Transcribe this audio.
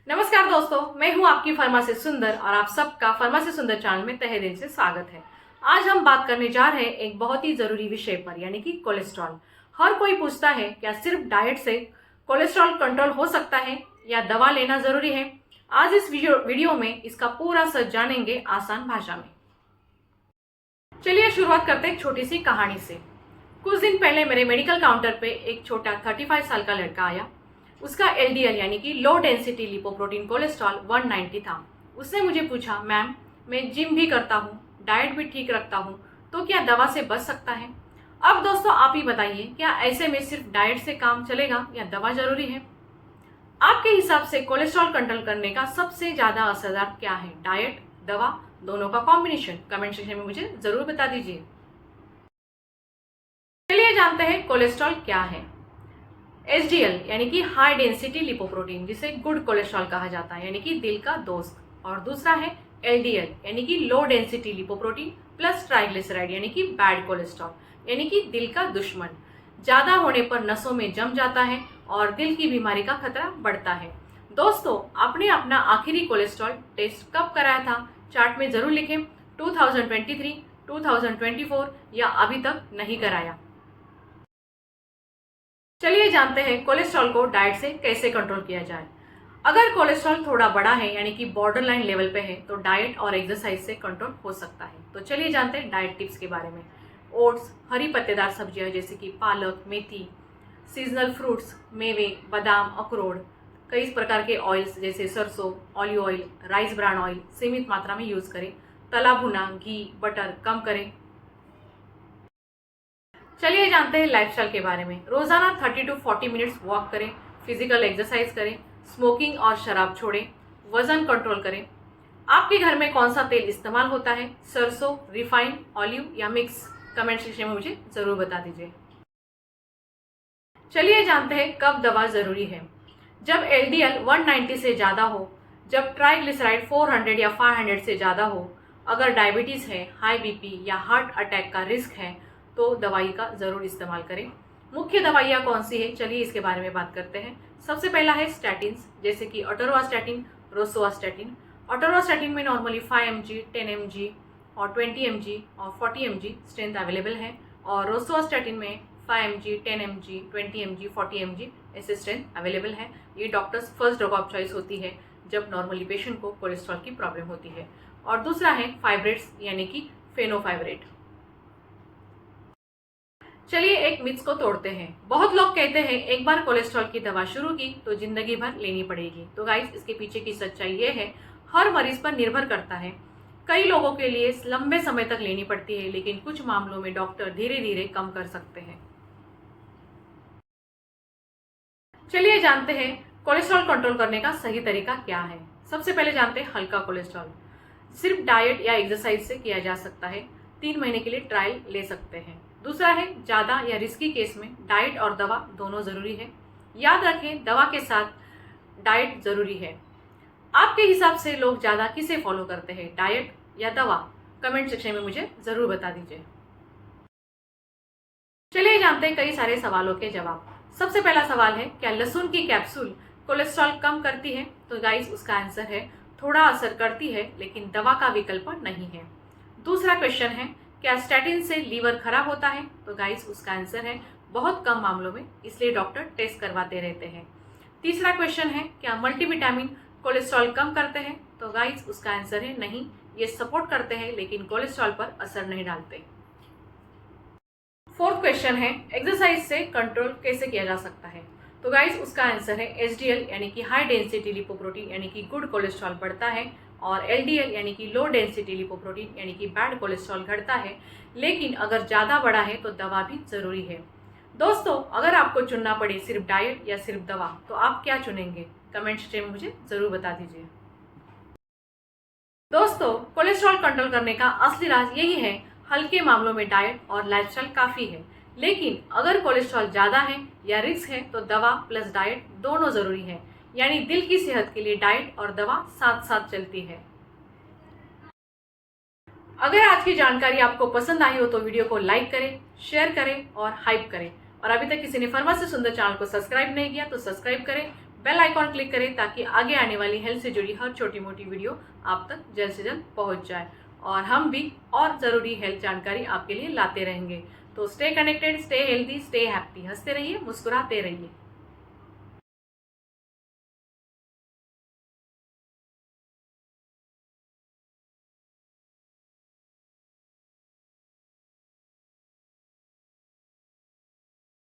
नमस्कार दोस्तों, मैं हूं आपकी फार्मासिस्ट सुंदर और आप सबका फार्मासिस्ट सुंदर चैनल में तहे दिल से स्वागत है। आज हम बात करने जा रहे हैं एक बहुत ही जरूरी विषय पर, यानी कि कोलेस्ट्रॉल। हर कोई पूछता है क्या सिर्फ डाइट से कोलेस्ट्रॉल कंट्रोल हो सकता है या दवा लेना जरूरी है। आज इस वीडियो में इसका पूरा सच जानेंगे आसान भाषा में। चलिए शुरुआत करते हैं एक छोटी सी कहानी से। कुछ दिन पहले मेरे मेडिकल काउंटर पे एक छोटा 35 साल का लड़का आया। उसका एलडीएल यानी कि लो डेंसिटी लिपोप्रोटीन कोलेस्ट्रॉल 190 था। उसने मुझे पूछा, मैम मैं जिम भी करता हूँ, डाइट भी ठीक रखता हूँ, तो क्या दवा से बच सकता है। अब दोस्तों आप ही बताइए, क्या ऐसे में सिर्फ डाइट से काम चलेगा या दवा जरूरी है। आपके हिसाब से कोलेस्ट्रॉल कंट्रोल करने का सबसे ज्यादा असरदार क्या है, डाइट, दवा, दोनों का कॉम्बिनेशन? कमेंट सेक्शन में मुझे जरूर बता दीजिए। चलिए जानते हैं कोलेस्ट्रॉल क्या है। एचडीएल यानी कि हाई डेंसिटी लिपोप्रोटीन, जिसे गुड कोलेस्ट्रॉल कहा जाता है, यानी कि दिल का दोस्त। और दूसरा है एलडीएल यानी कि low density lipoprotein plus triglyceride यानी कि बैड कोलेस्ट्रॉल, यानी कि दिल का दुश्मन। ज्यादा होने पर नसों में जम जाता है और दिल की बीमारी का खतरा बढ़ता है। दोस्तों, आपने अपना आखिरी कोलेस्ट्रॉल टेस्ट कब कराया था? चार्ट में जरूर लिखें। 2023, 2024 या अभी तक नहीं कराया। चलिए जानते हैं कोलेस्ट्रॉल को डाइट से कैसे कंट्रोल किया जाए। अगर कोलेस्ट्रॉल थोड़ा बड़ा है यानी कि बॉर्डर लाइन लेवल पे है तो डाइट और एक्सरसाइज से कंट्रोल हो सकता है। तो चलिए जानते हैं डाइट टिप्स के बारे में। ओट्स, हरी पत्तेदार सब्जियां जैसे कि पालक, मेथी, सीजनल फ्रूट्स, मेवे, बादाम, अखरोट, कई प्रकार के ऑयल्स जैसे सरसों, olive oil, rice bran oil सीमित मात्रा में यूज करें। तला भुना घी, बटर कम करें। चलिए जानते हैं लाइफस्टाइल के बारे में। रोजाना 30 to 40 मिनट्स वॉक करें, फिजिकल एक्सरसाइज करें, स्मोकिंग और शराब छोड़ें, वजन कंट्रोल करें। आपके घर में कौन सा तेल इस्तेमाल होता है, सरसों, रिफाइंड, ऑलिव या मिक्स? कमेंट सेक्शन में मुझे जरूर बता दीजिए। चलिए जानते हैं कब दवा जरूरी है। जब एलडीएल 190 से ज्यादा हो, जब ट्राइग्लिसराइड 400 या 500 से ज्यादा हो, अगर डायबिटीज है, हाई बीपी या हार्ट अटैक का रिस्क है तो दवाई का जरूर इस्तेमाल करें। मुख्य दवाइयाँ कौन सी है, चलिए इसके बारे में बात करते हैं। सबसे पहला है स्टैटिन्स, जैसे कि अटोरवास्टैटिन, रोसुवास्टैटिन। अटोरवास्टैटिन में नॉर्मली 5 mg, 10 mg और 20 mg और 40 mg स्ट्रेंथ अवेलेबल है, और रोसुवास्टैटिन में 5 mg, 10 mg, 20 mg, 40 mg ऐसे स्ट्रेंथ अवेलेबल है। ये doctors first drug of choice होती है जब नॉर्मली पेशेंट को कोलेस्ट्रॉल की प्रॉब्लम होती है। और दूसरा है फाइब्रेट्स यानी कि फेनोफाइब्रेट। चलिए एक मिथ्स को तोड़ते हैं। बहुत लोग कहते हैं एक बार कोलेस्ट्रॉल की दवा शुरू की तो जिंदगी भर लेनी पड़ेगी। तो गाइस, इसके पीछे की सच्चाई ये है, हर मरीज पर निर्भर करता है। कई लोगों के लिए लंबे समय तक लेनी पड़ती है, लेकिन कुछ मामलों में डॉक्टर धीरे धीरे कम कर सकते हैं। चलिए जानते हैं कोलेस्ट्रॉल कंट्रोल करने का सही तरीका क्या है। सबसे पहले जानते हैं हल्का कोलेस्ट्रॉल। सिर्फ डाइट या एक्सरसाइज से किया जा सकता है। 3 महीने के लिए ट्रायल ले सकते हैं। दूसरा है ज्यादा या रिस्की केस में डाइट और दवा दोनों जरूरी है। याद रखें, दवा के साथ डाइट जरूरी है। आपके हिसाब से लोग ज्यादा किसे फॉलो करते हैं, डाइट या दवा? कमेंट सेक्शन में मुझे जरूर बता दीजिए। चलिए जानते हैं कई सारे सवालों के जवाब। सबसे पहला सवाल है, क्या लहसुन की कैप्सूल कोलेस्ट्रॉल कम करती है? तो गाइस, उसका आंसर है थोड़ा असर करती है, लेकिन दवा का विकल्प नहीं है। दूसरा क्वेश्चन है, क्या स्टैटिन से लीवर खराब होता है? तो गाइस, उसका आंसर है बहुत कम मामलों में, इसलिए डॉक्टर टेस्ट करवाते रहते हैं। तीसरा क्वेश्चन है, क्या मल्टीविटामिन कोलेस्ट्रॉल कम करते हैं? तो गाइस, उसका आंसर है नहीं, ये सपोर्ट करते हैं लेकिन कोलेस्ट्रॉल पर असर नहीं डालते। फोर्थ क्वेश्चन है, एक्सरसाइज से कंट्रोल कैसे किया जा सकता है? तो गाइस, उसका आंसर है एचडीएल यानी कि हाई डेंसिटी लिपोप्रोटीन यानी कि गुड कोलेस्ट्रॉल बढ़ता है, और एलडीएल यानी कि लो डेंसिटी लिपोप्रोटीन यानी कि बैड कोलेस्ट्रॉल घटता है। लेकिन अगर ज़्यादा बड़ा है तो दवा भी जरूरी है। दोस्तों, अगर आपको चुनना पड़े सिर्फ डाइट या सिर्फ दवा, तो आप क्या चुनेंगे? कमेंट सेक्शन में मुझे जरूर बता दीजिए। दोस्तों, कोलेस्ट्रॉल कंट्रोल करने का असली राज यही है, हल्के मामलों में डाइट और लाइफस्टाइल काफ़ी है। लेकिन अगर कोलेस्ट्रॉल ज़्यादा है या रिस्क है तो दवा प्लस डाइट दोनों ज़रूरी है, यानी दिल की सेहत के लिए डाइट और दवा साथ साथ चलती है। अगर आज की जानकारी आपको पसंद आई हो तो वीडियो को लाइक करें, शेयर करें और हाइप करें। और अभी तक किसी ने फार्मासिस्ट सुंदर चैनल को सब्सक्राइब नहीं किया तो सब्सक्राइब करें, बेल आइकॉन क्लिक करें ताकि आगे आने वाली हेल्थ से जुड़ी हर छोटी मोटी वीडियो आप तक जल्द से जल्द पहुंच जाए और हम भी और ज़रूरी हेल्थ जानकारी आपके लिए लाते रहेंगे। तो stay connected, stay healthy, stay happy. हंसते रहिए, मुस्कुराते रहिए।